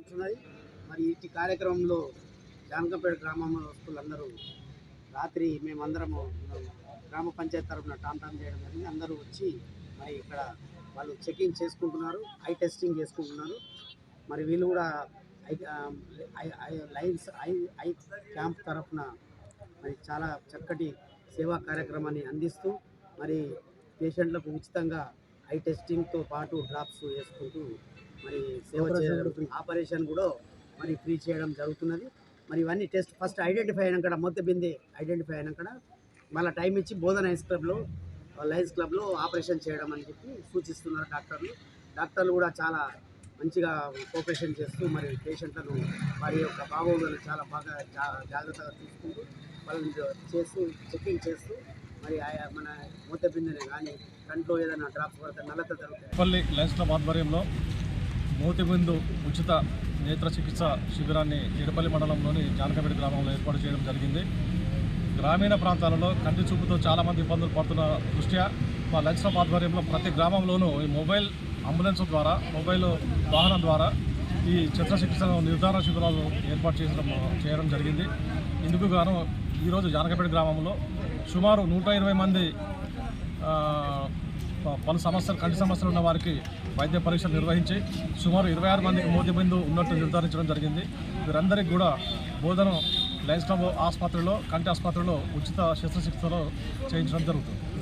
జరుగుతున్నది. మరి ఈ కార్యక్రమంలో జానకంపేట గ్రామస్తులందరూ రాత్రి మేమందరము గ్రామ పంచాయతీ తరఫున టామ్ చేయడం జరిగింది. అందరూ వచ్చి మరి ఇక్కడ వాళ్ళు చెకింగ్ చేసుకుంటున్నారు, ఐ టెస్టింగ్ చేసుకుంటున్నారు. మరి వీళ్ళు కూడా లైన్స్ ఐ క్యాంప్ తరఫున మరి చాలా చక్కటి సేవా కార్యక్రమాన్ని అందిస్తూ మరి పేషెంట్లకు ఉచితంగా ఐ టెస్టింగ్తో పాటు డ్రాప్స్ వేసుకుంటూ మరి సేవ చేయడం, ఆపరేషన్ కూడా మరి ఫ్రీ చేయడం జరుగుతున్నది. మరి ఇవన్నీ టెస్ట్ ఫస్ట్ ఐడెంటిఫై అయినాక మొత్తబింది ఐడెంటిఫై అయినాక మళ్ళీ టైం ఇచ్చి బోధన లయన్స్ క్లబ్లో ఆపరేషన్ చేయడం అని చెప్పి సూచిస్తున్నారు డాక్టర్లు కూడా చాలా మంచిగా కోఆపరేషన్ చేస్తూ మరి పేషెంట్లను వారి యొక్క బాగోగులను చాలా బాగా జాగ్రత్తగా చూసుకుంటూ వాళ్ళని చేస్తూ చెకింగ్ చేస్తూ మరి మన మూతబిందెనే కానీ కంట్లో ఏదైనా డ్రాప్స్ పడితే నల్లత జరుగుతాయి. పల్లి లయన్స్ క్లబ్ ఆధ్వర్యంలో మూతిబిందు ఉచిత నేత్ర చికిత్స శిబిరాన్ని ఏడుపల్లి మండలంలోని జానకంపేట గ్రామంలో ఏర్పాటు చేయడం జరిగింది. గ్రామీణ ప్రాంతాలలో కంటి చూపుతో చాలామంది ఇబ్బందులు పడుతున్న దృష్ట్యా మా లయన్స్ క్లబ్ ఆధ్వర్యంలో ప్రతి గ్రామంలోనూ ఈ మొబైల్ అంబులెన్స్ ద్వారా మొబైల్ వాహనం ద్వారా ఈ చికిత్స నిర్ధారణ శిబిరాలు ఏర్పాటు చేయడం జరిగింది. ఇందుకు గాను ఈరోజు జానకంపేట గ్రామంలో సుమారు 120 మంది పలు సమస్యలు కంటి సమస్యలు ఉన్న వారికి వైద్య పరీక్షలు నిర్వహించి సుమారు 26 మందికి మూతిబిందు ఉన్నట్టు నిర్ధారించడం జరిగింది. వీరందరికీ కూడా బోధన లయన్స్ క్లబ్ ఆసుపత్రిలో కంటి ఆసుపత్రిలో ఉచిత శస్త్రచికిత్సలో చేయించడం జరుగుతుంది.